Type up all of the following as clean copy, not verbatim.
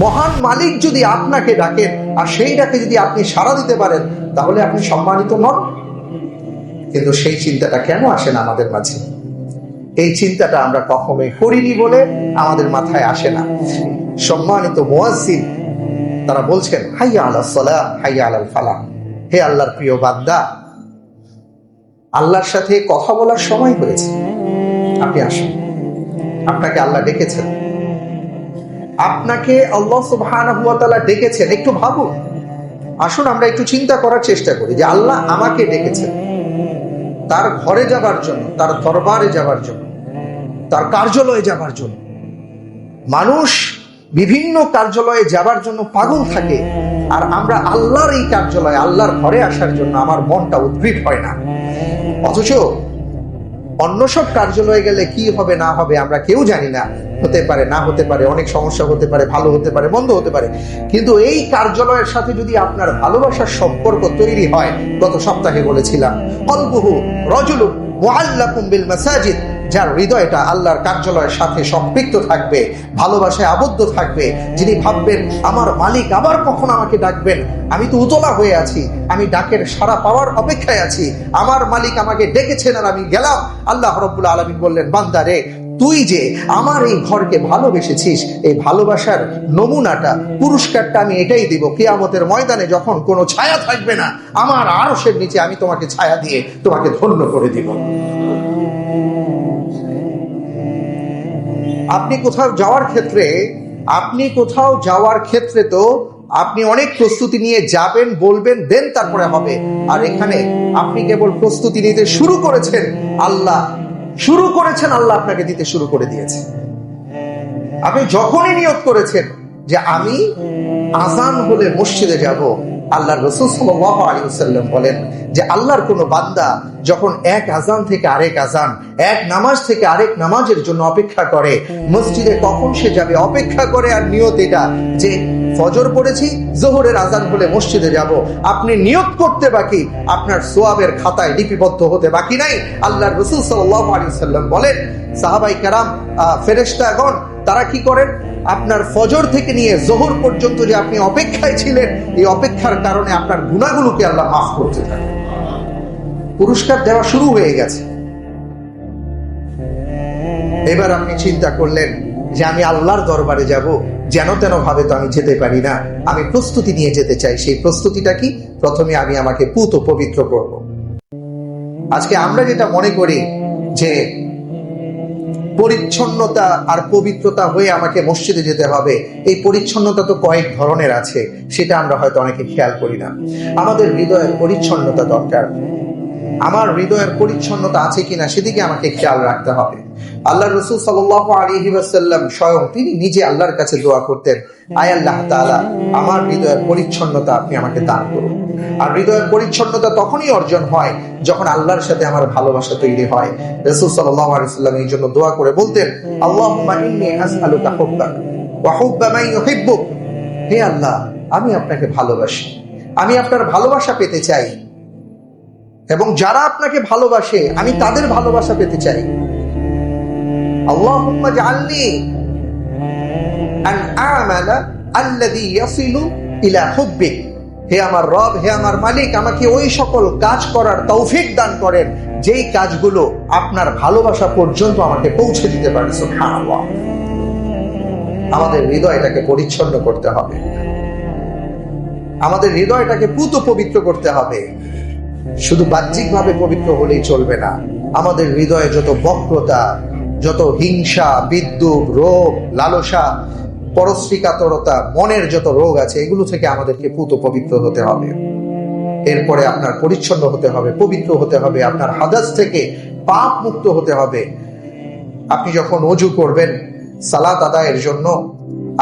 মহান মালিক যদি আপনাকে ডাকেন আর সেই ডাকে যদি আপনি সাড়া দিতে পারেন, তাহলে আপনি সম্মানিত নন। কিন্তু সেই চিন্তাটা কেন আসে না আমাদের মাঝে? এই চিন্তাটা আমরা কখনোই করিনি বলে আমাদের মাথায় আসে না। সম্মানিত মুয়াজ্জিন তারা বলছেন, হাইয়া আলাস সালাহ হাইয়া আলাল ফালাহ। হে আল্লাহর প্রিয় বান্দা, আল্লাহর সাথে কথা বলার সময় হয়েছে, আপনি আসুন। আপনাকে আল্লাহ ডেকেছেন, আপনাকে আল্লাহ সুবহানাহু ওয়া তাআলা ডেকেছেন। একটু ভাবুন, আসুন আমরা একটু চিন্তা করার চেষ্টা করি যে আল্লাহ আমাকে ডেকেছেন তার ঘরে যাবার জন্য, তার দরবারে যাবার জন্য, তার কার্যালয়ে যাবার জন্য। মানুষ বিভিন্ন কার্যালয়ে যাবার জন্য পাগল থাকে, আর আমরা আল্লাহর এই কার্যালয়ে, আল্লাহর ঘরে আসার জন্য আমার মনটা উদ্গ্রীব হয় না। অথচ অন্য সব কার্যালয়ে গেলে কি হবে না হবে আমরা কেউ জানি না, হতে পারে না হতে পারে, অনেক সমস্যা হতে পারে, ভালো হতে পারে, মন্দ হতে পারে। কিন্তু এই কার্যালয়ের সাথে যদি আপনার ভালোবাসার সম্পর্ক তৈরি হয়, গত সপ্তাহে বলেছিলাম, কলবুহু রাজুলুন মুআল্লাকুম বিল মাসাজিদ, যার হৃদয়টা আল্লাহর কার্যালয়ের সাথে সম্পৃক্ত থাকবে, ভালোবাসায় আবদ্ধ থাকবে, যিনি ভাববেন আমার মালিক আবার কখন আমাকে ডাকবেন, আমি তো উতলা হয়ে আছি, আমি ডাকের সাড়া পাওয়ার অপেক্ষায় আছি, আমার মালিক আমাকে ডেকেছেন আর আমি গেলাম। আল্লাহ রাব্বুল আলামিন বললেন, বান্দা রে, তুই যে আমার এই ঘরকে ভালোবেসেছিস, এই ভালোবাসার নমুনাটা, পুরস্কারটা আমি এটাই দিব, কিয়ামতের ময়দানে যখন কোনো ছায়া থাকবে না, আমার আরশের নিচে আমি তোমাকে ছায়া দিয়ে তোমাকে ধন্য করে দিব। আপনি কোথাও যাওয়ার ক্ষেত্রে তো আপনি অনেক প্রস্তুতি নিয়ে যাবেন, বলবেন, দেন তারপরে হবে। আর এখানে আপনি কেবল প্রস্তুতি নিতে শুরু করেছেন, আল্লাহ আপনাকে দিতে শুরু করে দিয়েছে। আপনি যখনই নিয়ত করেছেন যে আমি আজান হলে মসজিদে যাব, আল্লাহর রাসূল সাল্লাল্লাহু আলাইহি ওয়াসাল্লাম বলেন যে আল্লাহর কোন বান্দা যখন এক আজান থেকে আরেক আজান, এক নামাজ থেকে আরেক নামাজের জন্য অপেক্ষা করে, মসজিদে কখন সে যাবে অপেক্ষা করে, আর নিয়ত এটা যে ফজর পড়েছি, যোহরের আজান হলে মসজিদে যাব, আপনি নিয়ত করতে বাকি, আপনার সোয়াবের খাতায় লিপিবদ্ধ হতে বাকি নাই। আল্লাহর রাসূল সাল্লাল্লাহু আলাইহি ওয়াসাল্লাম বলেন, সাহাবায়ে কেরাম, ফেরেশতাগণ তারা কি করেন, আপনার ফজর থেকে নিয়ে যোহর পর্যন্ত যে আপনি অপেক্ষায় ছিলেন, এই অপেক্ষার কারণে আপনার গুনাহগুলোকে আল্লাহ মাফ করতে থাকে। পুরস্কার দেওয়া শুরু হয়ে গেছে। এবার আপনি চিন্তা করলেন যে আমি আল্লাহর দরবারে যাব, যেন তেন ভাবে তো আমি যেতে পারি না, আমি প্রস্তুতি নিয়ে যেতে চাই। সেই প্রস্তুতিটা কি? প্রথমে আমি আমাকে পুত ও পবিত্র করব। আজকে আমরা যেটা মনে করি যে পরিচ্ছন্নতা আর পবিত্রতা হয়ে আমাকে মসজিদে যেতে হবে, এই পরিচ্ছন্নতা তো কয়েক ধরনের আছে, সেটা আমরা হয়তো অনেকে খেয়াল করি না। আমাদের হৃদয়ের পরিচ্ছন্নতা দরকার। আমার হৃদয়ের পরিচ্ছন্নতা আছে কিনা সেদিকে আমাকে খেয়াল রাখতে হবে। আল্লাহর রাসূল সাল্লাল্লাহু আলাইহি ওয়াসাল্লাম স্বয়ং তিনি নিজে আল্লাহর কাছে দোয়া করতেন, আয় আল্লাহ তাআলা, আমার হৃদয়ের পরিচ্ছন্নতা আপনি আমাকে দান করুন। আর হৃদয়ের পরিচ্ছন্নতা তখনই অর্জন হয় যখন আল্লাহর সাথে আমার ভালোবাসা তৈরি হয়। রাসূল সাল্লাল্লাহু আলাইহি ওয়াসাল্লাম এই জন্য দোয়া করে বলতেন, আল্লাহুম্মা ইন্নী আসআলুকা হুব্বাক ওয়া হুব্বা মান ইউহিব্বুক। হে আল্লাহ, আমি আপনাকে ভালোবাসি, আমি আপনার ভালোবাসা পেতে চাই, এবং যারা আপনাকে ভালোবাসে আমি তাদের ভালোবাসা পেতে চাই। আল্লাহুম্মা জাআলনি আন আমালা আল্লাযী ইয়াসিলু ইলা হুব্বিক। হে আমার রব, হে আমার মালিক, আমাকে ওই সকল কাজ করার তৌফিক দান করেন যেই কাজগুলো আপনার ভালোবাসা পর্যন্ত আমাকে পৌঁছে দিতে পারে। সুবহানাল্লাহ। আমাদের হৃদয়টাকে পরিচ্ছন্ন করতে হবে, আমাদের হৃদয়টাকে পুত পবিত্র করতে হবে। শুধু বাহ্যিকভাবে পবিত্র হলেই চলবে না। আমাদের হৃদয়ে যত বক্রতা, যত হিংসা, বিদ্রূপ, রোগ, লালসা, পরশ্রীকাতরতা, মনের যত রোগ আছে, এগুলো থেকে আমাদেরকে পুত পবিত্র হতে হবে। এরপরে আপনার পরিচ্ছন্ন হতে হবে, পবিত্র হতে হবে, আপনার হাদাস থেকে পাপ মুক্ত হতে হবে। আপনি যখন ওযু করবেন সালাত আদায়ের জন্য,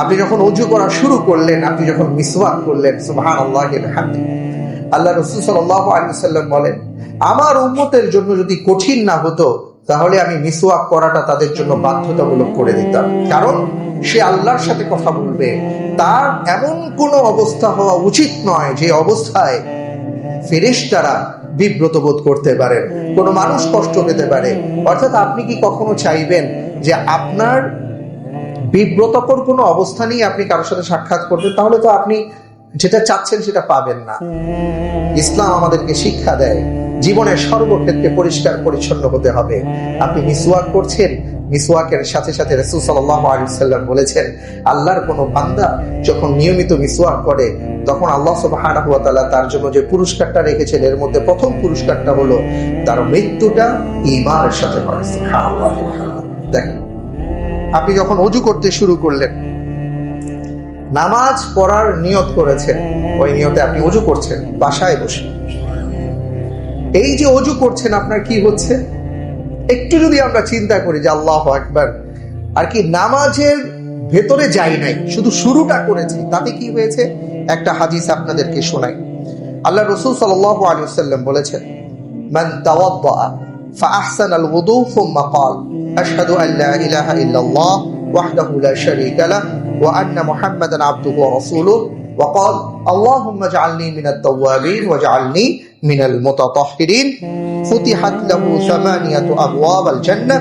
আপনি যখন ওযু করা শুরু করলেন, আপনি যখন মিসওয়াক করলেন, সুবহানাল্লাহি ওয়া বিহামদিহি, আল্লাহ রাসূল সাল্লাল্লাহু আলাইহি ওয়াসাল্লাম বলেন, আমার উম্মতের জন্য যদি কঠিন না হতো তাহলে আমি মিসওয়াক করাটা তাদের জন্য বাধ্যতামূলক করে দিতাম। কারণ সে আল্লাহর সাথে কথা বলবে, তার এমন কোনো অবস্থা হওয়া উচিত নয় যে অবস্থায় ফেরেশতারা বিব্রত বোধ করতে পারে, কোনো মানুষ কষ্ট পেতে পারে। অর্থাৎ আপনি কি কখনো চাইবেন যে আপনার বিব্রতকর কোনো অবস্থানেই আপনি কারোর সাথে সাক্ষাৎ করবেন, তাহলে তো আপনি যেটা চাচ্ছেন সেটা পাবেন না। ইসলাম আমাদেরকে শিক্ষা দেয় জীবনের সর্বক্ষেত্রে পরিষ্কার পরিচ্ছন্ন হতে হবে। আপনি মিসওয়াক করছেন, মিসওয়াকের সাথে সাথে রাসূল সাল্লাল্লাহু আলাইহি ওয়াসাল্লাম বলেছেন, আল্লাহর কোনো বান্দা যখন নিয়মিত মিসওয়াক করে তখন আল্লাহ সুবহানাহু ওয়া তাআলা তার জন্য যে পুরস্কারটা রেখেছেন এর মধ্যে প্রথম পুরস্কারটা হলো তার মৃত্যুটা ঈমানের সাথে হয়। সুবহানাল্লাহ। দেখেন, আপনি যখন ওযু করতে শুরু করলেন, নামাজ পড়ার নিয়ত করেছেন, ওই নিয়তে আপনি ওযু করছেন বাসায় বসে। এই যে ওযু করছেন আপনার কি হচ্ছে একটু যদি আমরা চিন্তা করি যে আল্লাহু আকবার, আর কি নামাজের ভেতরে যাই নাই, শুধু শুরুটা করেছি, তাতে কি হয়েছে? একটা হাদিস আপনাদেরকে শোনাই। আল্লাহ রাসূল সাল্লাল্লাহু আলাইহি ওয়াসাল্লাম বলেছেন, মান তাওয়াদ্দা ফাআহসানাল ওযু সুম্মা ক্বাল আশহাদু আল লা ইলাহা ইল্লাল্লাহ ওয়াহদাহু লা শারীকা লাহু ওয়া আন্না মুহাম্মাদান আবদুহু ওয়া রাসূলুহু ওয়া ক্বাল আল্লাহুম্মা ইজআলনি মিনাত তাওয়াবিন ওয়াজআলনি মিনাল মুতাতাহহিরিন ফুতিহাত লাহু সামানিয়াতু আবওয়াবাল জান্নাহ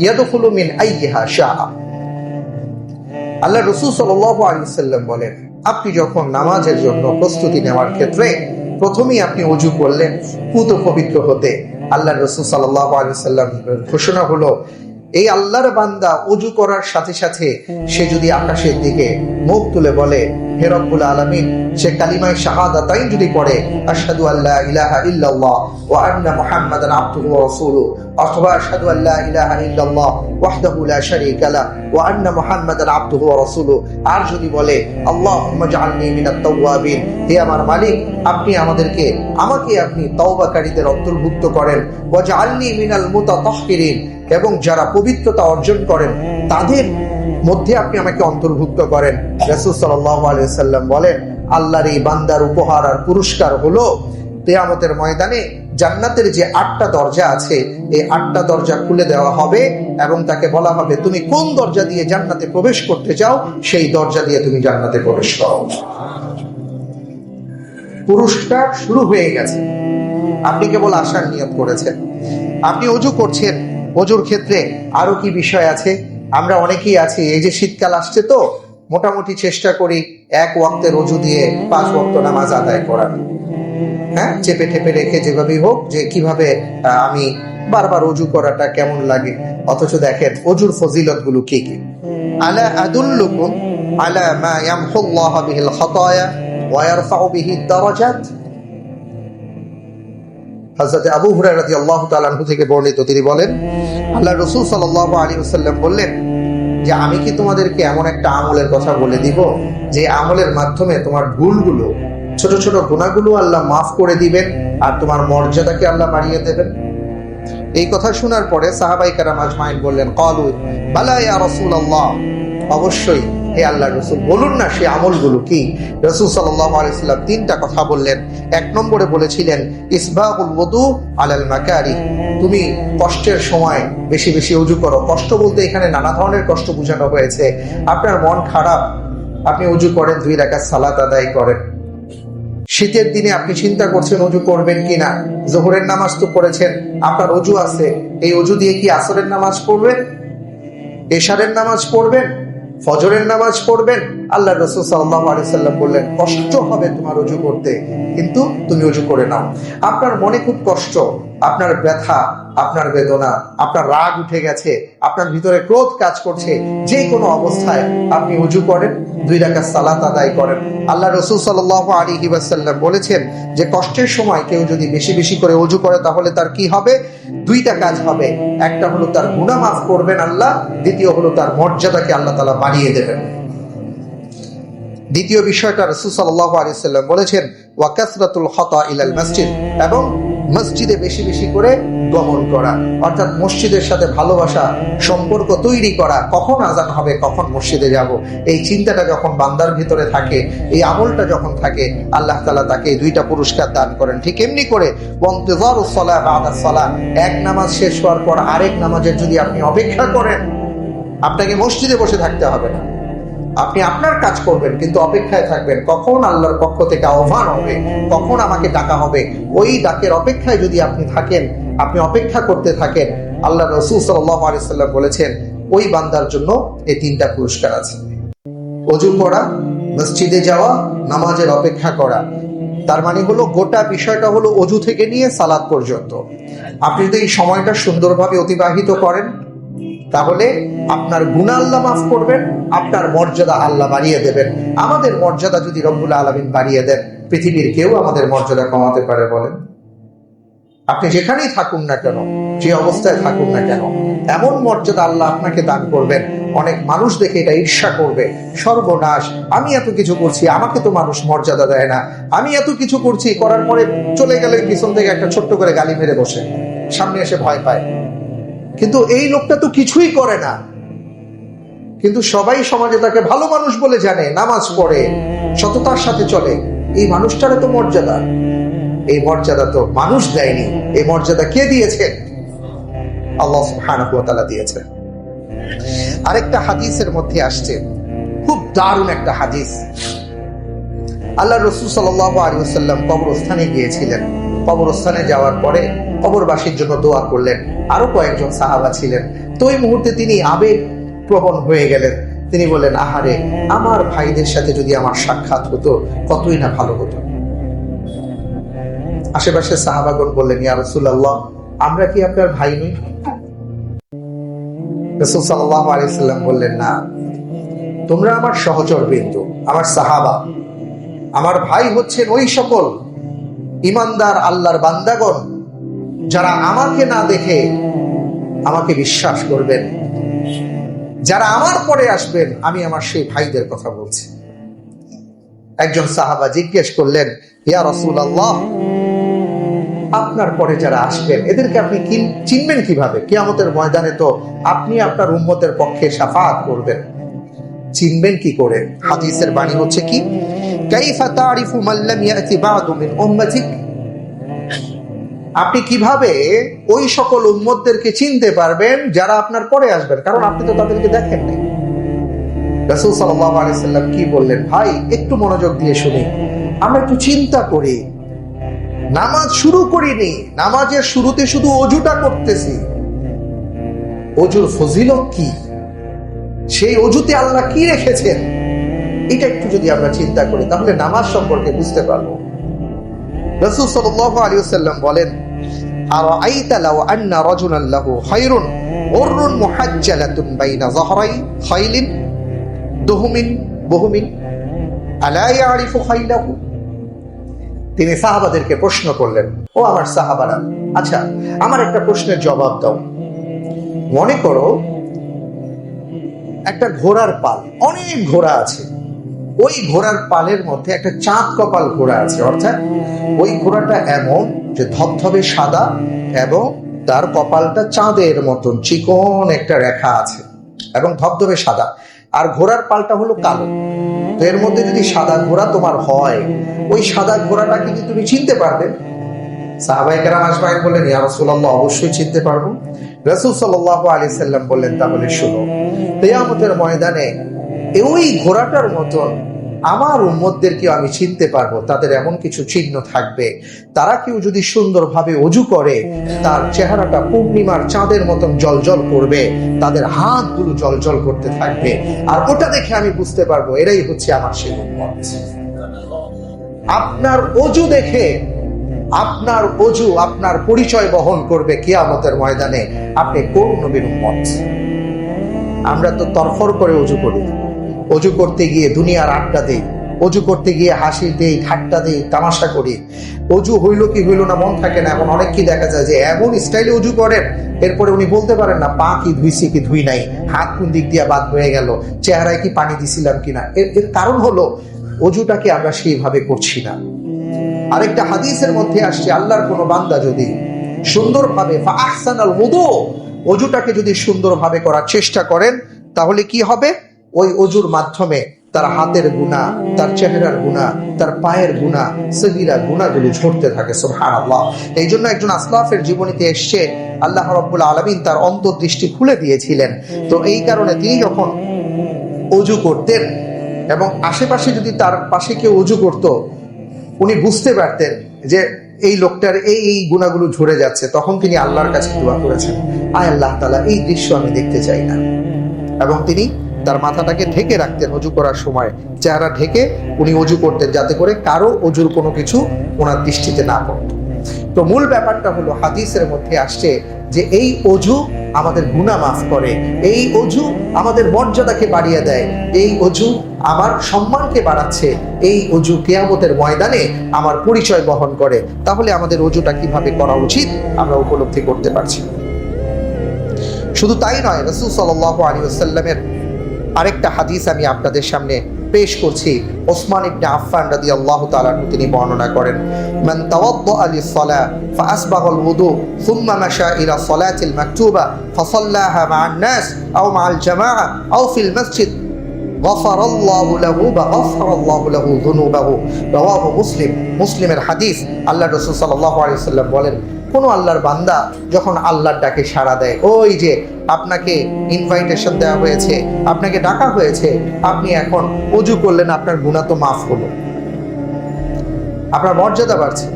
ইয়াদখুলু মিন আইয়িহা শাআ। আল্লাহ রাসূল সাল্লাল্লাহু আলাইহি ওয়াসাল্লাম বলেন, আপনি যখন নামাজের জন্য প্রস্তুতি নেওয়ার ক্ষেত্রে প্রথমেই আপনি ওযু করলেন পুত পবিত্র হতে, আল্লাহ রাসূল সাল্লাল্লাহু আলাইহি ওয়াসাল্লাম ঘোষণা হলো, এই আল্লাহর বান্দা ওযু করার সাথে সাথে সে যদি আকাশের দিকে মুখ তুলে বলে হে রব্বুল আলামিন, সে কালিমায়ে শাহাদাতাইন যদি পড়ে আশহাদু আল্লা ইলাহা ইল্লাল্লাহ ওয়া আন্না মুহাম্মাদান আবদুহু ওয়া রাসূলুহু, অথবা আশহাদু আল্লা ইলাহা ইল্লাল্লাহ ওয়াহদাহু লা শারীকা লাহু ওয়া আন্না মুহাম্মাদান আবদুহু ওয়া রাসূলুহু, আর যদি বলে আল্লাহুম্মা ইজআলনি মিনাত তাওয়াবিন, হে আমার মালিক আপনি আমাকে আপনি তওবাকারীদের অন্তর্ভুক্ত করেন, ওয়াজআলনি মিনাল মুতাতাহহিরিন, এবং যারা পবিত্রতা অর্জন করেন তাদের মধ্যে আপনি আমাকে অন্তর্ভুক্ত করেন। রাসূল সাল্লাল্লাহু আলাইহি ওয়াসাল্লাম বলেন, আল্লাহর এই বান্দার উপহার আর পুরস্কার হলো কিয়ামতের ময়দানে জান্নাতের যে 8টা দরজা আছে এই 8টা দরজা খুলে দেওয়া হবে এবং তাকে বলা হবে, তুমি কোন দরজা দিয়ে জান্নাতে প্রবেশ করতে চাও সেই দরজা দিয়ে তুমি জান্নাতে প্রবেশ করো। পুরস্কার শুরু হয়ে গেছে, আপনি কেবল আসার নিয়ত করেছেন। আপনি ওযু করছেন, ওযুর ক্ষেত্রে আরো কি বিষয় আছে? আমরা অনেকেই আছি, এই যে শীতকাল আসছে তো মোটামুটি চেষ্টা করি এক ওয়াক্তের ওযু দিয়ে 5 ওয়াক্ত নামাজ আদায় করার। হ্যাঁ, চেপে ঠেপে রেখে যেভাবেই হোক, যে কিভাবে আমি বারবার ওযু করাটা কেমন লাগে। অথচ দেখেন ওযুর ফজিলত গুলো কি কি। আলা আদুল্লুকুম আলা মা ইয়ামহুল্লাহু বিহিল খাতায়া ওয়া ইয়ারফাউ বিহি দারাজাত। হযরত আবু হুরায়রা রাদিয়াল্লাহু তাআলা আনহু থেকে বর্ণিত, তিনি বলেন, আল্লাহ রাসূল সাল্লাল্লাহু আলাইহি ওয়াসাল্লাম বললেন যে আমি কি তোমাদেরকে এমন একটা আমলের কথা বলে দিব যে আমলের মাধ্যমে তোমার ভুলগুলো, ছোট ছোট গুনাহগুলো আল্লাহ মাফ করে দিবেন আর তোমার মর্যাদাকে আল্লাহ বাড়িয়ে দেবেন। এই কথা শোনার পরে সাহাবায়ে কেরাম আজমাইন বললেন, ক্বালু বালা ইয়া রাসূলুল্লাহ, অবশ্যই হে আল্লাহর রাসূল, বলুন না সেই আমলগুলো কি। রাসূল সাল্লাল্লাহু আলাইহি ওয়াসাল্লাম 3টা কথা বললেন। 1 নম্বরে বলেছিলেন ইসবাগুল ওযু আলাল মাকারি, তুমি কষ্টের সময় বেশি বেশি ওযু করো। কষ্ট বলতে এখানে নানা ধরনের কষ্ট বোঝানো হয়েছে। আপনার মন খারাপ, আপনি ওযু করেন, 2 রাকাত সালাত আদায় করেন। শীতের দিনে আপনি চিন্তা করছেন ওযু করবেন কিনা, যোহরের নামাজ তো পড়েছেন, আপনার ওযু আছে, এই ওযু দিয়ে কি আসরের নামাজ পড়বেন, এশারের নামাজ পড়বেন, ফজরের নামাজ পড়বেন? আল্লাহ রাসূল সাল্লাল্লাহু আলাইহি ওয়াসাল্লাম বললেন, কষ্ট হবে তোমার ওযু করতে, কিন্তু তুমি ওযু করে নাও। আপনার মনে খুব কষ্ট, আপনার ব্যথা, আপনার বেদনা, আপনার রাগ উঠে গেছে, আপনার ভিতরে ক্রোধ কাজ করছে, যে কোনো অবস্থায় আপনি ওযু করেন, 2 রাকাত সালাত আদায় করেন। আল্লাহ রাসূল সাল্লাল্লাহু আলাইহি ওয়াসাল্লাম বলেছেন যে কষ্টের সময় কেউ যদি বেশি বেশি করে ওযু করে তাহলে তার কি হবে? 2টা কাজ হবে। একটা হলো তার গুনাহ মাফ করবেন আল্লাহ, দ্বিতীয় হলো তার মর্যাদাকে আল্লাহ তাআলা বাড়িয়ে দেবেন। দ্বিতীয় বিষয়টা রাসূল সাল্লাল্লাহু আলাইহি ওয়াসাল্লাম বলেছেন ওয়া কাসরাতুল খাতা ইলাল মসজিদ, এবং মসজিদে বেশি বেশি করে গমন করা, অর্থাৎ মসজিদের সাথে ভালোবাসা সম্পর্ক তৈরি করা। কখন আজান হবে, কখন মসজিদে যাব, এই চিন্তাটা যখন বান্দার ভিতরে থাকে, এই আমলটা যখন থাকে, আল্লাহ তাআলা তাকে 2টা পুরস্কার দান করেন। ঠিক এমনি করে ওয়ান্তিজারুস সালাহ বা'দা সালাহ, এক নামাজ শেষ হওয়ার পর আরেক নামাজের যদি আপনি অপেক্ষা করেন, আপনাকে মসজিদে বসে থাকতে হবে না, আপনি আপনার কাজ করবেন কিন্তু অপেক্ষায় থাকবেন কখন আল্লাহর পক্ষ থেকে আহ্বান হবে, কখন আমাকে ডাকা হবে। ওই ডাকের অপেক্ষায় যদি আপনি থাকেন, আপনি অপেক্ষা করতে থাকেন, আল্লাহ রাসূল সাল্লাল্লাহু আলাইহি ওয়াসাল্লাম বলেছেন ওই বান্দার জন্য এই 3টা পুরস্কার আছে। অজু করা, মসজিদে যাওয়া, নামাজের অপেক্ষা করা। তার মানে হলো গোটা বিষয়টা হলো অজু থেকে নিয়ে সালাত পর্যন্ত। আপনি যদি এই সময়টা সুন্দরভাবে অতিবাহিত করেন তাহলে আপনার গুনাহ আল্লাহ মাফ করবেন, আপনার মর্যাদা আল্লাহ বাড়িয়ে দেবেন। আমাদের মর্যাদা যদি রব্বুল আলামিন বাড়িয়ে দেন, পৃথিবীর কেউ আমাদের মর্যাদা কমাতে পারে বলেন? আপনি যেখানেই থাকুন না কেন, যে অবস্থায় থাকুন না কেন, এমন মর্যাদা আল্লাহ আপনাকে দান করবেন, অনেক মানুষ দেখে এটা ঈর্ষা করবে, সর্বনাশ, আমি এত কিছু করছি, আমাকে তো মানুষ মর্যাদা দেয় না, আমি এত কিছু করছি, করার পরে চলে গেলে পিছন থেকে একটা ছোট্ট করে গালি মেরে বসে, সামনে এসে ভয় পায়। কিন্তু এই লোকটা তো কিছুই করে না, কিন্তু সবাই সমাজে তাকে ভালো মানুষ বলে জানে, নামাজ পড়ে, সততার সাথে চলে। এই মানুষটার তো মর্যাদা, এই মর্যাদা তো মানুষ দেয়নি, এই মর্যাদা কে দিয়েছে? আল্লাহ সুবহানাহু ওয়া তাআলা দিয়েছেন। আরেকটা হাদিসের মধ্যে আসছে, খুব দারুণ একটা হাদিস। আল্লাহ রাসূল সাল্লাল্লাহু আলাইহি ওয়াসাল্লাম কবরস্থানে গিয়েছিলেন। কবরস্থানে যাওয়ার পরে কবরবাসীর জন্য দোয়া করলেন। আরো কয়েকজন সাহাবা ছিলেন। তো ওই মুহূর্তে তিনি আবেগ প্রবণ হয়ে গেলেন। তিনি বললেন, আহারে, আমার ভাইদের সাথে যদি আমার সাক্ষাৎ হতো কতই না ভালো হতো। আশেপাশে সাহাবাগণ বললেন, ইয়া রাসূলুল্লাহ, আমরা কি আপনার ভাই নই? রাসূল সাল্লাল্লাহু আলাইহি সাল্লাম বললেন, না, তোমরা আমার সহচর বিন্দু, আমার সাহাবা। আমার ভাই হচ্ছেন ওই সকল ইমানদার আল্লাহর বান্দাগণ যারা আমাকে না দেখে আমাকে বিশ্বাস করবেন, যারা আমার পরে আসবেন। আমি আমার সেই ভাইদের কথা বলছি। একজন সাহাবা জিজ্ঞেস করলেন, ইয়া রাসূলুল্লাহ, আপনার পরে যারা আসবেন এদেরকে আপনি চিনবেন কিভাবে? কিয়ামতের ময়দানে তো আপনি আপনার উম্মতের পক্ষে শাফাআত করবেন, চিনবেন কি করে? হাদিসের বাণী হচ্ছে কি, কাইফা তারিফু মান লাম ইয়াতি বা'দু মিন উম্মাতিক, আপনি কিভাবে ওই সকল উম্মতদেরকে চিনতে পারবেন যারা আপনার পরে আসবেন, কারণ আপনি তো তাদেরকে দেখেন নাই। রাসূল সাল্লাল্লাহু আলাইহি সাল্লাম কি বললেন? ভাই, একটু মনোযোগ দিয়ে শুনি, আমরা একটু চিন্তা করি। নামাজ শুরু করিনি, নামাজের শুরুতে শুধু অজুটা করতেছি। অজুর ফজিলত কি, সেই অজুতে আল্লাহ কি রেখেছেন, এটা একটু যদি আমরা চিন্তা করি তাহলে নামাজ সম্পর্কে বুঝতে পারবো। রাসূল সাল্লাল্লাহু আলাইহি ওয়াসাল্লাম বলেন, আরাআইতা লাউ আন্না রাজুলান লাহু খায়রুন উররুন মুহাজ্জালাতুন বাইনা যাহরাই খাইলিন দুহমিন বুহমিন আলা ইয়ারিফু খাইলাহু। তিনি সাহাবাদেরকে প্রশ্ন করলেন, ও আমার সাহাবারা, আচ্ছা, আমার একটা প্রশ্নের জবাব দাও। মনে করো একটা ঘোড়ার পাল, অনেক ঘোড়া আছে, ওই ঘোড়ার পালের মধ্যে একটা চাঁদ কপাল ঘোড়া আছে, অর্থাৎ ওই ঘোড়াটা এমন যে ধবধবে সাদা এবং তার কপালটা চাঁদের মতন চিকন একটা রেখা আছে এবং ধবধবে সাদা, আর ঘোড়ার পালটা হলো কালো। তো এর মধ্যে যদি সাদা ঘোড়া তোমার হয়, ওই সাদা ঘোড়াটাকে কি তুমি চিনতে পারবে? সাহাবায়ে কেরাম আজমাইন বললেন, ইয়া রাসূলুল্লাহ, অবশ্যই চিনতে পারবো। রাসূল সাল্লাল্লাহু আলাইহি সাল্লাম বললেন, তাহলে শোনো, কিয়ামতের ময়দানে ওই ঘোড়াটার মতন আমার উম্মতদেরকে আমি চিনতে পারবো। তাদের এমন কিছু চিহ্ন থাকবে, তারা কেউ যদি সুন্দরভাবে অজু করে তার চেহারাটা পূর্ণিমার চাঁদের মতন জলজল করবে, তাদের হাতগুলো জলজল করতে থাকবে, আর ওটা দেখে আমি বুঝতে পারবো এরাই হচ্ছে আমার সেই উম্মত। আপনার অজু দেখে, আপনার অজু আপনার পরিচয় বহন করবে কিয়ামতের ময়দানে আপনি কোন নবীর উম্মত। আমরা তো তরফর করে অজু করি, অজু করতে গিয়ে দুনিয়ার আড্ডা দেই, অজু করতে গিয়ে হাসি দেই, ঠাট্টা দেই, তামাশা করি। অজু হইল কি হইল না মন থাকে না। এখন অনেক কি দেখা যায় যে এমন স্টাইলে অজু করেন, এরপরে উনি বলতে পারেন না পা কি ধুইছি কি ধুই নাই, হাত কোন দিক দিয়ে বাদ হয়ে গেল, চেহারায় কি পানি দিছিলাম কিনা। এর কারণ হলো অজুটাকে আমরা সেইভাবে করছি না। আরেকটা হাদিসের মধ্যে আসছে, আল্লাহর কোনো বান্দা যদি সুন্দরভাবে ফাহসানাল ওযু, অজুটাকে যদি সুন্দরভাবে করার চেষ্টা করেন তাহলে কি হবে? ওই অজুর মাধ্যমে তার হাতের গুনাহ, তার চেহারার গুনাহ, তার পায়ের গুনাহ, সগীরা গুনাহগুলো ঝরতে থাকে। সুবহানাল্লাহ। এই জন্য একজন আসলাফের জীবনীতে এসছে, আল্লাহ রাব্বুল আলামিন তার অন্তর্দৃষ্টি খুলে দিয়েছিলেন। তো এই কারণে তিনি যখন অজু করতেন এবং আশেপাশে যদি তার পাশে কেউ অজু করত, উনি বুঝতে পারতেন যে এই লোকটার এই গুনাহগুলো ঝরে যাচ্ছে। তখন তিনি আল্লাহর কাছে দোয়া করেছেন, আয় আল্লাহ তাআলা, এই দৃশ্য আমি দেখতে চাই না। এবং তিনি তার মাথাটাকে ঢেকে রাখতেন অজু করার সময়, চেহারা ঢেকে উনি অজু করতেন, যাতে করে কারো অজুর কোনো কিছু ওনার দৃষ্টিতে না পড়ে। তো মূল ব্যাপারটা হলো, হাদিসের মধ্যে আসছে যে এই অজু আমাদের গুনাহ মাফ করে, এই অজু আমাদের মর্যাদাকে বাড়িয়ে দেয়, এই অজু আমার সম্মানকে বাড়াচ্ছে, এই অজু কিয়ামতের ময়দানে আমার পরিচয় বহন করে। তাহলে আমাদের অজুটা কিভাবে করা উচিত আমরা উপলব্ধি করতে পারছি। শুধু তাই নয়, রাসূল সাল্লাল্লাহু আলাইহি ওয়াসাল্লামের আরেকটা হাদিস আমি আপনাদের সামনে পেশ করছি। ওসমান ইবনে আফফান রাদিয়াল্লাহু তাআলা আনহু তিনি বর্ণনা করেন, মান তাওয়াদ্দাআ লিস-সালাহ ফাআসবাগাল ওযু সুম্মা মাশা ইলা সালাতিল মাকতুবা ফাসাল্লাহা মা'আন নাস আও মা'আল জামাআ আও ফিল মাসজিদ গফারাল্লাহু লাহু বা গফারাল্লাহু লাহু যুনুবাহু। রাওয়াহু মুসলিম। মুসলিমের হাদিস। আল্লাহর রাসূল সাল্লাল্লাহু আলাইহি ওয়াসাল্লাম বলেন, কোন আল্লাহর বান্দা যখন আল্লাহর ডাকে সাড়া দেয়, ওই যে আপনাকে ইনভাইটেশন দেওয়া হয়েছে, আপনাকে ডাকা হয়েছে, আপনি এখন ওযু করলেন, আপনার গুনাহ তো মাফ হলো, আপনার মর্যাদা বাড়ছে।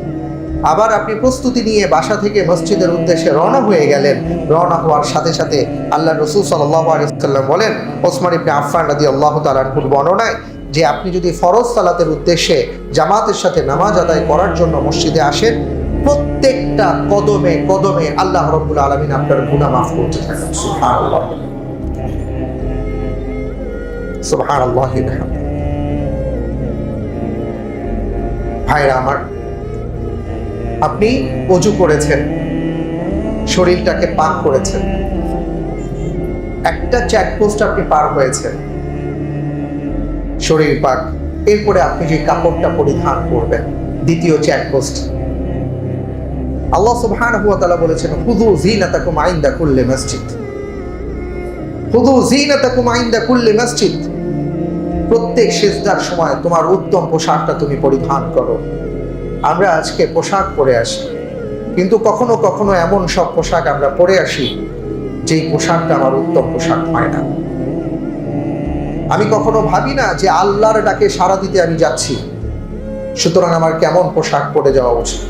আবার আপনি প্রস্তুতি নিয়ে বাসা থেকে মসজিদের উদ্দেশ্যে রওনা হয়ে গেলেন। রওনা হওয়ার সাথে সাথে আল্লাহর রাসূল সাল্লাল্লাহু আলাইহি ওয়াসাল্লাম বলেন, ওসমান ইবনে আফফান রাদিয়াল্লাহু তাআলা আনহুর বর্ণনায়, যে আপনি যদি ফরজ সালাতের উদ্দেশ্যে জামাতের সাথে নামাজ আদায় করার জন্য মসজিদে আসেন, প্রত্যেকটা কদমে কদমে আল্লাহ রাব্বুল আলামিন আপনার গুনাহ মাফ করতে থাকেন। সুবহানাল্লাহ, সুবহানাল্লাহ। ভাইরা আমার, আপনি ওযু করেছেন, শরীরটাকে পাক করেছেন, একটা চেকপোস্ট আপনি পার হয়েছেন, শরীর পাক। এরপরে আপনি যে কাপড়টা পরিধান করবেন, দ্বিতীয় চেকপোস্ট। আল্লাহ সুবহানাহু ওয়া তাআলা বলেছেন, খুযু যিনাতাকুম ইনদা কুল্লি মসজিদ, খুযু যিনাতাকুম ইনদা কুল্লি মসজিদ। প্রত্যেক সিজদার সময় তোমার উত্তম পোশাকটা তুমি পরিধান করো। আমরা আজকে পোশাক পরে আসি, কিন্তু কখনো কখনো এমন সব পোশাক আমরা পরে আসি যেই পোশাকটা আমার উত্তম পোশাক হয় না। আমি কখনো ভাবি না যে আল্লাহর ডাকে সাড়া দিতে আমি যাচ্ছি, সুতরাং আমার কেমন পোশাক পরে যাওয়া উচিত।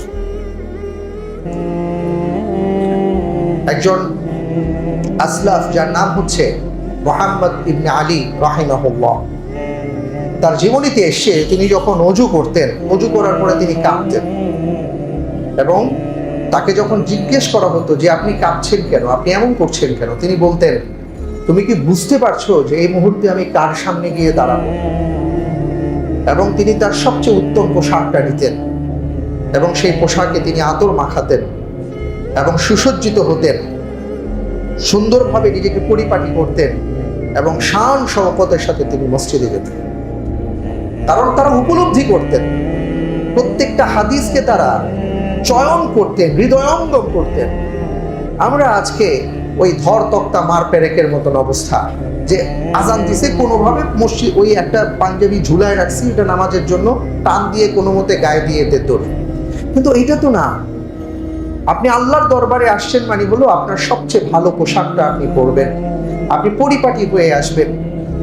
একজন আসলাফ, যার নাম হচ্ছে মুহাম্মদ ইবনে আলী রাহিমাহুল্লাহ, তার জীবনীতে এসে তিনি যখন ওযু করতেন, ওযু করার পরে তিনি কাঁপতেন, এবং তাকে যখন জিজ্ঞেস করা হতো যে আপনি কাঁপছেন কেন, আপনি এমন করছেন কেন, তিনি বলতেন, তুমি কি বুঝতে পারছো যে এই মুহূর্তে আমি কার সামনে গিয়ে দাঁড়াবো? এবং তিনি তার সবচেয়ে উত্তম পোশাকটা নিতেন, এবং সেই পোশাকে তিনি আতর মাখাতেন এবং সুসজ্জিত হতেন, সুন্দরভাবে নিজেকে পরিপাটি করতেন, এবং শান শওকতের সাথে তিনি মসজিদে যেতেন। কারণ তারা উপলব্ধি করতেন, প্রত্যেকটা হাদিসকে তারা চয়ন করতেন, হৃদয়ঙ্গম করতেন। আমরা আজকে ওই ধর তক্তা মার পেরেকের মতন অবস্থা, যে আজান দিছে কোনোভাবে মসজিদ, ওই একটা পাঞ্জাবি ঝুলায় রাখছি, এটা নামাজের জন্য টান দিয়ে কোনো মতে গায়ে দিয়ে দৌড়। কিন্তু এইটা তো না। আপনি আল্লাহর দরবারে আসছেন মানে হলো আপনার সবচেয়ে ভালো পোশাকটা আপনি পরবেন, আপনি পরিপাটি হয়ে আসবেন।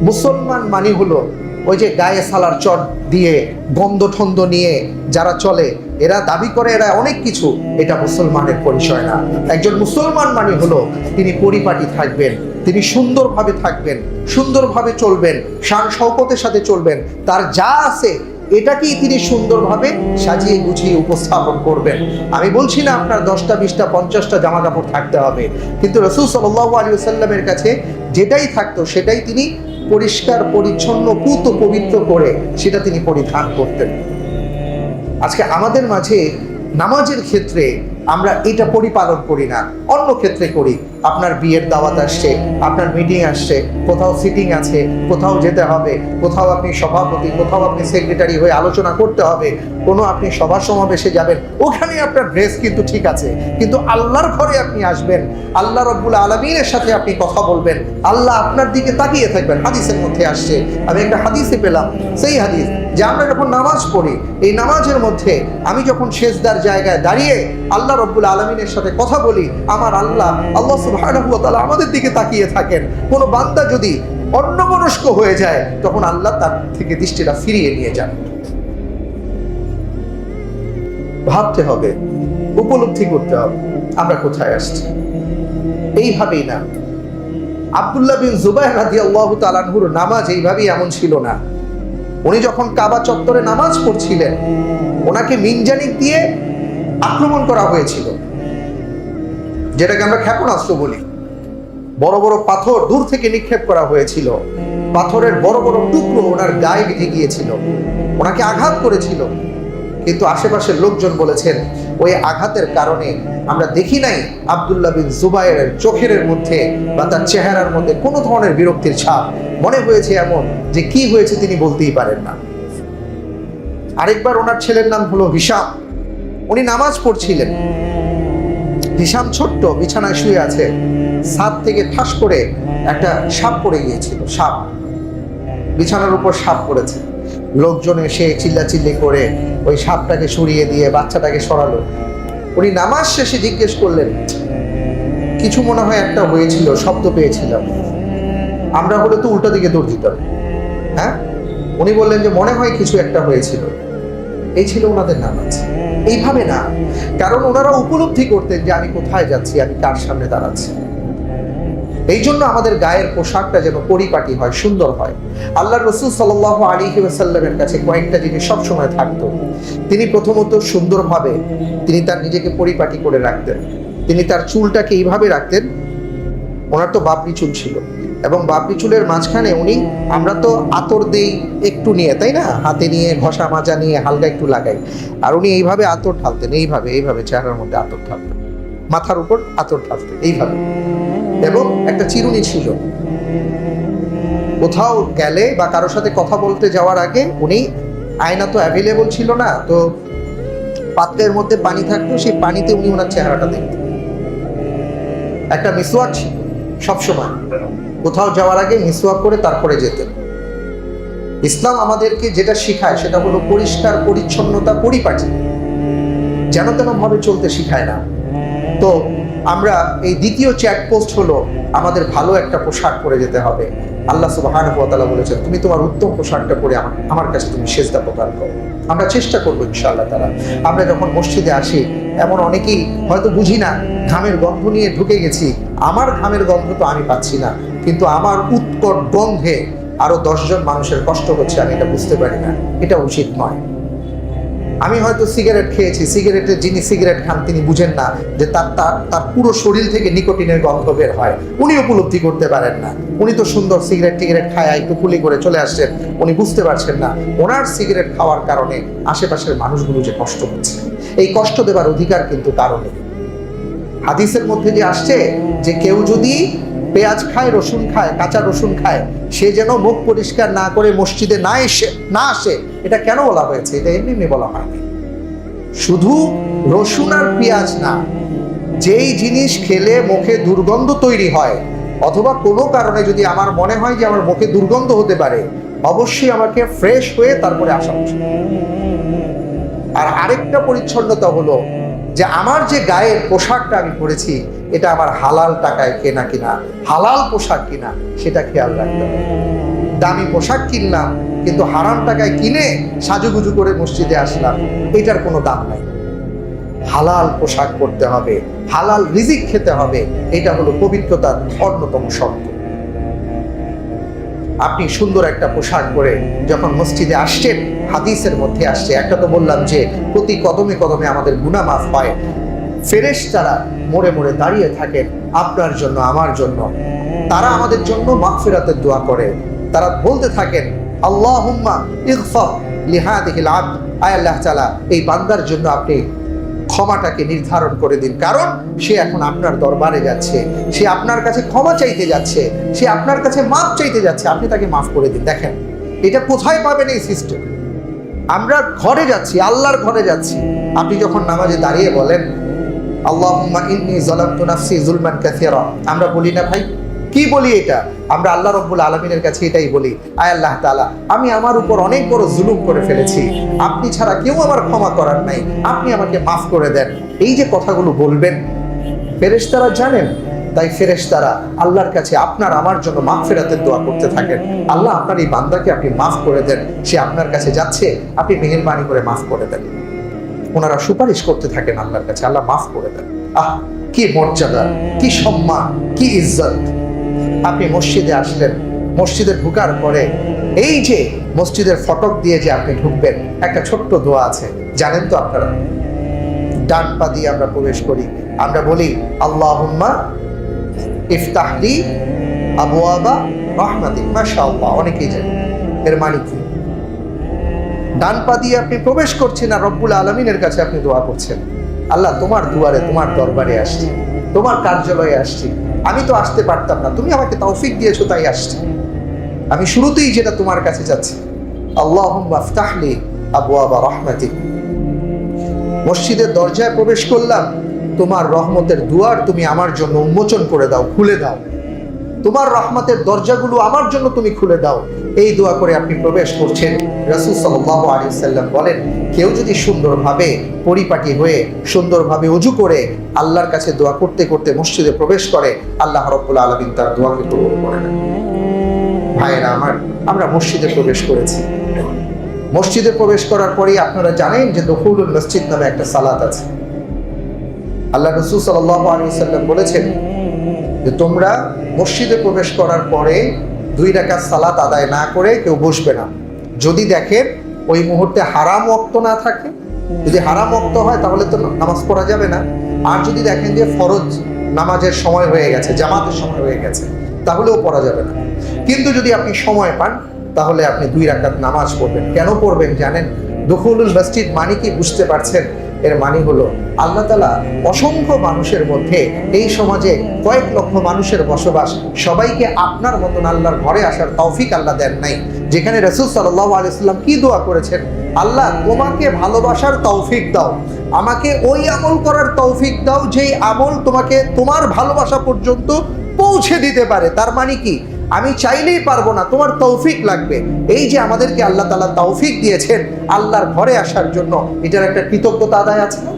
মুসলমান মানে হলো ওই যে গায়ে সালার চট দিয়ে গন্ধ ঠন্দ নিয়ে যারা চলে, এরা দাবি করে এরা অনেক কিছু, এটা মুসলমানের পরিচয় না। একজন মুসলমান মানে হলো তিনি পরিপাটি থাকবেন, তিনি সুন্দরভাবে থাকবেন, সুন্দরভাবে চলবেন, শান শওকতের সাথে চলবেন, তার যা আছে এটাকেই তিনি সুন্দরভাবে সাজিয়ে গুছিয়ে উপস্থাপন করবেন। আমি বলছি না আপনার 10টা 20টা 50টা জামা কাপড় থাকতে হবে, কিন্তু রাসূল সাল্লাল্লাহু আলাইহি ওয়াসাল্লামের কাছে যেটাই থাকতো সেটাই তিনি পরিষ্কার পরিচ্ছন্ন পুত পবিত্র করে সেটা তিনি পরিধান করতেন। আজকে আমাদের মাঝে নামাজের ক্ষেত্রে আমরা এটা পরিপালন করি না, অন্য ক্ষেত্রে করি। আপনার বিয়ের দাওয়াত আসছে, আপনার মিটিং আসছে, কোথাও সিটিং আছে, কোথাও যেতে হবে, কোথাও আপনি সভাপতি, কোথাও আপনি সেক্রেটারি হয়ে আলোচনা করতে হবে, কোনো আপনি সভা সমাবেশে যাবেন, ওখানে আপনার ড্রেস কিন্তু ঠিক আছে, কিন্তু আল্লাহর ঘরে আপনি আসবেন, আল্লাহ রাব্বুল আলামিনের সাথে আপনি কথা বলবেন, আল্লাহ আপনার দিকে তাকিয়ে থাকবেন। হাদিসের মধ্যে আসছে, আমি একটা হাদিসে পেলাম, সেই হাদিস যে আমরা যখন নামাজ পড়ি, এই নামাজের মধ্যে আমি যখন সেজদার জায়গায় দাঁড়িয়ে আল্লাহ রাব্বুল আলামিনের সাথে কথা বলি, আমার আল্লাহ সুবহানাহু ওয়া তাআলা আমাদের দিকে তাকিয়ে থাকেন। কোনো বান্দা যদি অন্যমনস্ক হয়ে যায়, তখন আল্লাহ তার থেকে দৃষ্টিটা ফিরিয়ে নিয়ে যান। ভাবতে হবে, উপলব্ধি করতে হবে আমরা কোথায় আসছি। এইভাবেই না, আব্দুল্লাহ বিন জুবাইর রাদিয়াল্লাহু তাআলা আনহুর নামাজ এইভাবেই এমন ছিল না। উনি যখন কাবা চত্বরে নামাজ পড়ছিলেন, ওনাকে মিনজানিক দিয়ে আক্রমণ করা হয়েছিল, যেটাকে আমরা ক্ষেপণাস্ত্র বলি। বড় বড় পাথর দূর থেকে নিক্ষেপ করা হয়েছিল, পাথরের বড় বড় টুকরো ওনার গায়ে বিঁধে গিয়েছিল, ওনাকে আঘাত করেছিল। কিন্তু আশেপাশের লোকজন বলেছেন ওই আঘাতের কারণে আমরা দেখি নাই আব্দুল্লাহ বিন জুবাইরের চোখের মধ্যে বা তার চেহারার মধ্যে কোনো ধরনের বিরক্তির ছাপ। মনে হয়েছে এমন যে কি হয়েছে তিনি বলতেই পারেন না। আরেকবার ওনার ছেলের নাম হলো হিশাম, উনি নামাজ পড়ছিলেন। হিশাম ছোট্ট বিছানায় শুয়ে আছে, ছাদ থেকে ঠাস করে একটা সাপ পড়ে গিয়েছিল। সাপ, বিছানার উপর সাপ পড়েছে। লোকজন এসে চিল্লাচিল্লি করে ওই সাপটাকে সরিয়ে দিয়ে বাচ্চাটাকে সরালো। উনি নামাজ শেষে জিজ্ঞেস করলেন, কিছু মনে হয় একটা হয়েছিল, শব্দ পেয়েছিলাম। আমরা হলে তো উল্টো দিকে দৌড় দিতাম। হ্যাঁ, উনি বললেন যে মনে হয় কিছু একটা হয়েছিল। এই ছিল ওনাদের নামাজ। এইভাবে না, কারণ ওনারা উপলব্ধি করতেন যে আমি কোথায় যাচ্ছি, আমি কার সামনে দাঁড়াচ্ছি। এই জন্য আমাদের গায়ের পোশাকটা যেন পরিপাটি হয়, সুন্দর হয়। আল্লাহ রাসূল সাল্লাল্লাহু আলাইহি ওয়াসাল্লামের কাছে কয়েকটা জিনিস সবসময় থাকতো। তিনি প্রথমত সুন্দরভাবে তিনি তার নিজেকে পরিপাটি করে রাখতেন। তিনি তার চুলটাকে এইভাবে রাখতেন, ওনার তো বাবরি চুল ছিল, এবং বাবরি চুলের মাঝখানে উনি, আমরা তো আতর দেই একটু নিয়ে, তাই না, হাতে নিয়ে ঘষা মাজা নিয়ে হালকা একটু লাগাই, আর উনি এইভাবে আতর ঢালতেন, এইভাবে এইভাবে চেহারার মধ্যে আতর ঢালতেন, মাথার উপর আতর ঢালতেন এইভাবে। এবং একটা চিরুনি ছিল। কোথাও গেলে বা কারোর সাথে কথা বলতে যাওয়ার আগে উনি, আয়না তো অ্যাভেলেবল ছিল না, তো পাত্রের মধ্যে পানি থাকতো, সেই পানিতে উনি ওনার চেহারাটা দেখতেন। একটা মিসওয়াক ছিল সবসময়, কোথাও যাওয়ার আগে মিসওয়াক করে তারপরে যেতেন। ইসলাম আমাদেরকে যেটা শিখায় সেটা হলো পরিষ্কার পরিচ্ছন্নতা, পরিপাটি, যেন তেন ভাবে চলতে শিখায় না। তো আমরা এই দ্বিতীয় চেকপোস্ট হলো আমাদের ভালো একটা পোশাক পরে যেতে হবে। আল্লাহ সুবহানাহু ওয়া তাআলা বলেছেন, তুমি তোমার উত্তম পোশাকটা পরে আমার কাছে তুমি সেজদা প্রদান করো। আমরা চেষ্টা করবো ইনশাআল্লাহ তাআলা। আমরা যখন মসজিদে আসি, এমন অনেকেই হয়তো বুঝি না, ঘামের গন্ধ নিয়ে ঢুকে গেছি, আমার ঘামের গন্ধ তো আমি পাচ্ছি না, কিন্তু আমার উৎকট গন্ধে আরো 10 জন মানুষের কষ্ট হচ্ছে, আমি এটা বুঝতে পারি না। এটা উচিত নয়। আমি হয়তো সিগারেট খেয়েছি, সিগারেটের যিনি সিগারেট খান তিনি বুঝেন না যে তার পুরো শরীর থেকে নিকোটিনের গন্ধ বের হয়, উনি উপলব্ধি করতে পারেন না। উনি তো সুন্দর সিগারেট খায় একটু কুলি করে চলে আসছেন, উনি বুঝতে পারছেন না ওনার সিগারেট খাওয়ার কারণে আশেপাশের মানুষগুলো যে কষ্ট হচ্ছে। এই কষ্ট দেবার অধিকার কিন্তু কারণে হাদিসের মধ্যে যে আসছে যে কেউ যদি পেঁয়াজ খায়, রসুন খায়, কাঁচা রসুন খায়, সে যেন মুখ পরিষ্কার না করে মসজিদে না আসে। এটা কেন বলা হয়েছে? এটা এমনি বলা হয়নি। শুধু রসুন আর পেঁয়াজ না, যেই জিনিস খেলে মুখে দুর্গন্ধ তৈরি হয়, অথবা কোনো কারণে যদি আমার মনে হয় যে আমার মুখে দুর্গন্ধ হতে পারে, অবশ্যই আমাকে ফ্রেশ হয়ে তারপরে আসা উচিত। আর আরেকটা পরিচ্ছন্নতা হলো যে আমার যে গায়ের পোশাকটা আমি পরেছি এটা আমার হালাল টাকায় কেনা কিনা, হালাল পোশাক কিনা, সেটা খেয়াল রাখতে হবে। দামি পোশাক কিনলাম কিন্তু হারাম টাকায় কিনে সাজুগুজু করে মসজিদে আসলাম, এটার কোনো দাম নাই। হালাল পোশাক পরতে হবে, হালাল রিজিক খেতে হবে, এটা হলো পবিত্রতার অন্যতম শর্ত। আপনি সুন্দর একটা পোশাক পরে যখন মসজিদে আসছেন, হাদিসের মধ্যে আসছে, একটা তো বললাম যে প্রতি কদমে কদমে আমাদের গুনাহ মাফ হয়। ফেরেশতারা মোড়ে মোড়ে দাঁড়িয়ে থাকেন আপনার জন্য, আমার জন্য। তারা আমাদের জন্য মাগফিরাতের দোয়া করে। তারা বলতে থাকেন, আল্লাহুম্মা ইগফর লিহাদিহিল আবদ, আয় আল্লাহ তাআলা এই বান্দার জন্য আপনি ক্ষমাটাকে নির্ধারণ করে দিন, কারণ সে এখন আপনার দরবারে যাচ্ছে, সে আপনার কাছে ক্ষমা চাইতে যাচ্ছে, সে আপনার কাছে মাফ চাইতে যাচ্ছে, আপনি তাকে মাফ করে দিন। দেখেন এটা কোথায় পাবেন এই সিস্টেম? আমরা ঘরে যাচ্ছি, আল্লাহর ঘরে যাচ্ছি, আপনি যখন নামাজে দাঁড়িয়ে বলেন আল্লাহুম্মা ইন্নী যালামতু নাফসি যুলমান কাসীরা, আমরা বলি না ভাই? কি বলি এটা? আমরা আল্লাহ রাব্বুল আলামিনের কাছে এটাই বলি, আয় আল্লাহ তাআলা আমি আমার উপর অনেক বড় জুলুম করে ফেলেছি, আপনি ছাড়া কেউ আমার ক্ষমা করার নাই, আপনি আমাকে মাফ করে দেন। এই যে কথাগুলো বলবেন, ফেরেশতারা জানেন, তাই ফেরেশতারা আল্লাহর কাছে আপনার আমার জন্য মাগফিরাতের দোয়া করতে থাকেন। আল্লাহ আপনার এই বান্দাকে আপনি মাফ করে দেন, সে আপনার কাছে যাচ্ছে, আপনি মেহেরবানি করে মাফ করে দেন। ওনারা সুপারিশ করতে থাকেন আল্লাহর কাছে, আল্লাহ মাফ করে দেন। আহ, কি মর্যাদা, কি সম্মান, কি ইজ্জত! আপনি মসজিদে আসলেন, মসজিদে ঢুকার পরে এই যে মসজিদের ফটক দিয়ে যে আপনি ঢুকবেন, একটা ছোট্ট দোয়া আছে, জানেন তো আপনারা? ডান পা দিয়ে আমরা প্রবেশ করি, আমরা বলি আল্লাহুম্মা ইফতাহলি আবওয়াবা রাহমাতিক। মাশাআল্লাহ, অনেকেই জানে এর মানে কি। ডান পা দিয়ে আপনি প্রবেশ করছেন আর রব্বুল আলামিনের কাছে আপনি দোয়া করছেন, আল্লাহ তোমার দুয়ারে, তোমার দরবারে আসছি, তোমার কার্যালয়ে আসছি, আমি তো আসতে পারতাম না, তুমি আমাকে তৌফিক দিয়েছো তাই আসছি। আমি শুরুতেই যেটা তোমার কাছে যাচ্ছি, আল্লাহুম্মা ইফতাহলি আবওয়াবা রাহমাতিক। মসজিদের দরজায় প্রবেশ করলাম, তোমার রহমতের দুয়ার তুমি আমার জন্য উন্মোচন করে দাও, খুলে দাও, তোমার রহমতের দরজাগুলো আমার জন্য তুমি খুলে দাও। এই দোয়া করে আপনি প্রবেশ করছেন। রাসূল সাল্লাল্লাহু আলাইহি ওয়াসাল্লাম বলেন, কেউ যদি সুন্দরভাবে পরিপাটি হয়ে সুন্দরভাবে ওযু করে আল্লাহর কাছে দোয়া করতে করতে মসজিদে প্রবেশ করে, আল্লাহ রাব্বুল আলামিন তার দোয়াকে কবুল করে নেন। ভাইরা আমার, আমরা মসজিদে প্রবেশ করেছি। মসজিদে প্রবেশ করার পরেই আপনারা জানেন যে দুখুলুল মসজিদ নামে একটা সালাত আছে। আল্লাহ রাসূল সাল্লাল্লাহু আলাইহি ওয়াসাল্লাম বলেছেন যে তোমরা মসজিদে প্রবেশ করার পরে 2 রাকাত সালাত আদায় না করে কেউ বসবে না, যদি দেখেন ওই মুহূর্তে হারাম ওয়াক্ত না থাকে। যদি হারাম ওয়াক্ত হয় তাহলে তো নামাজ পড়া যাবে না। আর যদি দেখেন যে ফরজ নামাজের সময় হয়ে গেছে, জামাতের সময় হয়ে গেছে, তাহলেও পড়া যাবে না। কিন্তু যদি আপনি সময় পান তাহলে আপনি 2 রাকাত নামাজ পড়বেন। কেন পড়বেন জানেন? দুখুলুল মসজিদ মানে কি বুঝতে পারছেন? এর মানে হলো আল্লাহ তাআলা অসংখ্য মানুষের মধ্যে, এই সমাজে কয়েক লক্ষ মানুষের বসবাস, সবাইকে আপনার মতন আল্লাহর ঘরে আসার তৌফিক আল্লাহ দেন নাই। যেখানে রাসূল সাল্লাল্লাহু আলাইহি ওয়াসাল্লাম কি দোয়া করেছেন, আল্লাহ তোমাকে ভালোবাসার তৌফিক দাও, আমাকে ওই আমল করার তৌফিক দাও যেই আমল তোমাকে তোমার ভালোবাসা পর্যন্ত পৌঁছে দিতে পারে। তার মানে কি, আমি চাইলেই পারবো না, তোমার তৌফিক লাগবে। এই যে আমাদেরকে আল্লাহ তাআলা তৌফিক দিয়েছেন আল্লাহর ঘরে আসার জন্য, এটার একটা কৃতজ্ঞতা আদায় আছে না?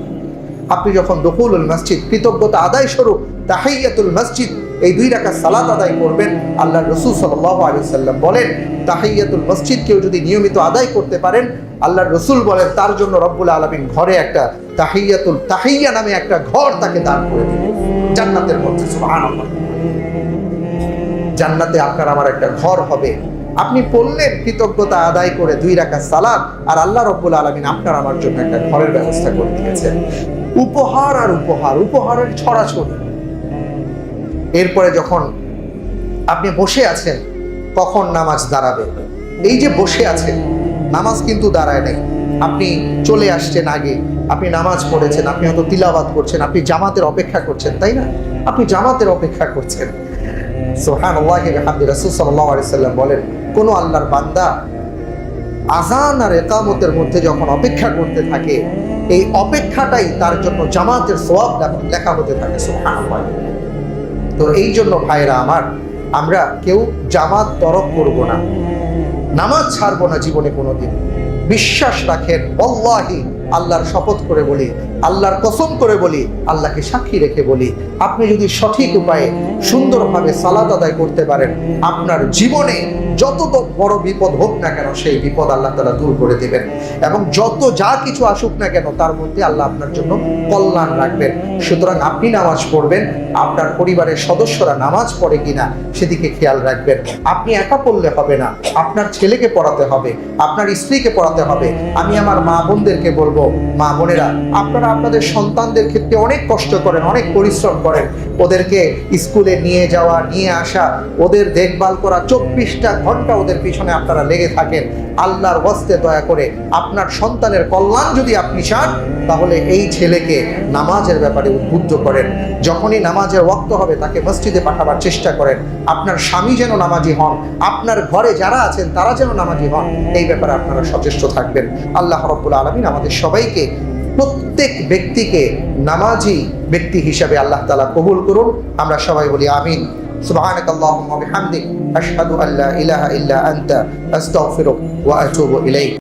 আপনি যখন দুখুলুল মসজিদ, কৃতজ্ঞতা আদায় স্বরূপ তাহিয়াতুল মসজিদ, এই 2 রাকাত সালাত আদায় করবেন, আল্লাহর রাসূল সাল্লাল্লাহু আলাইহি ওয়াসাল্লাম বলেন তাহিয়াতুল মসজিদ কেউ যদি নিয়মিত আদায় করতে পারেন, আল্লাহর রাসূল বলেন তার জন্য রব্বুল আলামিন ঘরে একটা তাহিয়া নামে একটা ঘর তাকে দান করে দিবেন জান্নাতের মধ্যে। সুবহানাল্লাহ, জান্নাতে আপনার আমার একটা ঘর হবে। আপনি পড়লেন কৃতজ্ঞতা আদায় করে 2 রাকাত সালাত, আর আল্লাহ রাব্বুল আলামিন আপনার আমার জন্য একটা ঘরের ব্যবস্থা করে দিয়েছেন। উপহার আর উপহার, উপহারের ছড়াছড়ি। এরপরে যখন আপনি বসে আছেন, কখন নামাজ দাঁড়াবে? এই যে বসে আছেন, নামাজ কিন্তু দাঁড়ায় নাই। আপনি চলে আসছেন আগে, আপনি নামাজ পড়েছেন, আপনি হয়তো তিলাওয়াত করছেন, আপনি জামাতের অপেক্ষা করছেন, তাই না? আপনি জামাতের অপেক্ষা করছেন। সুবহানাল্লাহি ওয়া বিহামদিহি। রাসূল সাল্লাল্লাহু আলাইহি ওয়াসাল্লাম বলেন, কোন আল্লাহর বান্দা আযান আর ইকামতের মধ্যে যখন অপেক্ষা করতে থাকে, এই অপেক্ষাটাই তার জন্য জামাতের সওয়াব লেখা হতে থাকে। সুবহানাল্লাহ। তো এই জন্য ভাইরা আমার, আমরা কেউ জামাত তরক করব না, নামাজ ছাড়বো না জীবনে কোনোদিন। বিশ্বাস রাখেন, আল্লাহি, আল্লাহর শপথ করে বলি, আল্লাহর কসম করে বলি, আল্লাহকে সাক্ষী রেখে বলি, আপনি যদি সঠিক উপায়ে সুন্দরভাবে সালাত আদায় করতে পারেন, আপনার জীবনে যত বড় বিপদ হোক না কেন সেই বিপদ আল্লাহ তাআলা দূর করে দিবেন, এবং যত যা কিছু আসুক না কেন তার মধ্যে আল্লাহ আপনার জন্য কল্যাণ রাখবেন। সুতরাং আপনি নামাজ পড়বেন, আপনার পরিবারের সদস্যরা নামাজ পড়ে কিনা সেদিকে খেয়াল রাখবেন। আপনি একা পড়লে হবে না, আপনার ছেলেকে পড়াতে হবে, আপনার স্ত্রীকে পড়াতে হবে। আমি আমার মা বোনদেরকে বলবো, মা বোনেরা, আপনারা আপনাদের সন্তানদের ক্ষেত্রে অনেক কষ্ট করেন, অনেক পরিশ্রম করেন, ওদেরকে স্কুলে নিয়ে যাওয়া, নিয়ে আসা, ওদের দেখভাল করা, 24টা ঘন্টা ওদের পিছনে আপনারা লেগে থাকেন। আল্লাহর ওয়াস্তে দয়া করে আপনার সন্তানের কল্যাণ যদি আপনি চান, তাহলে এই ছেলেকে নামাজের ব্যাপারে উদ্বুদ্ধ করেন। যখনই নামাজের ওয়াক্ত হবে তাকে মসজিদে পাঠাবার চেষ্টা করেন। আপনার স্বামী যেন নামাজি হন, আপনার ঘরে যারা আছেন তারা যেন নামাজি হন, এই ব্যাপারে আপনারা সচেষ্ট থাকবেন। আল্লাহ রাব্বুল আলামিন আমাদের সবাইকে, প্রত্যেক ব্যক্তিকে নামাজি ব্যক্তি হিসাবে আল্লাহ তাআলা কবুল করুন। আমরা সবাই বলি আমিন। সুবহানাকাল্লাহুম্মা ওয়া বিহামদিক, আশহাদু আল্লা ইলাহা ইল্লা আনতা, আস্তাগফিরুক ওয়া আতুবু ইলাইক।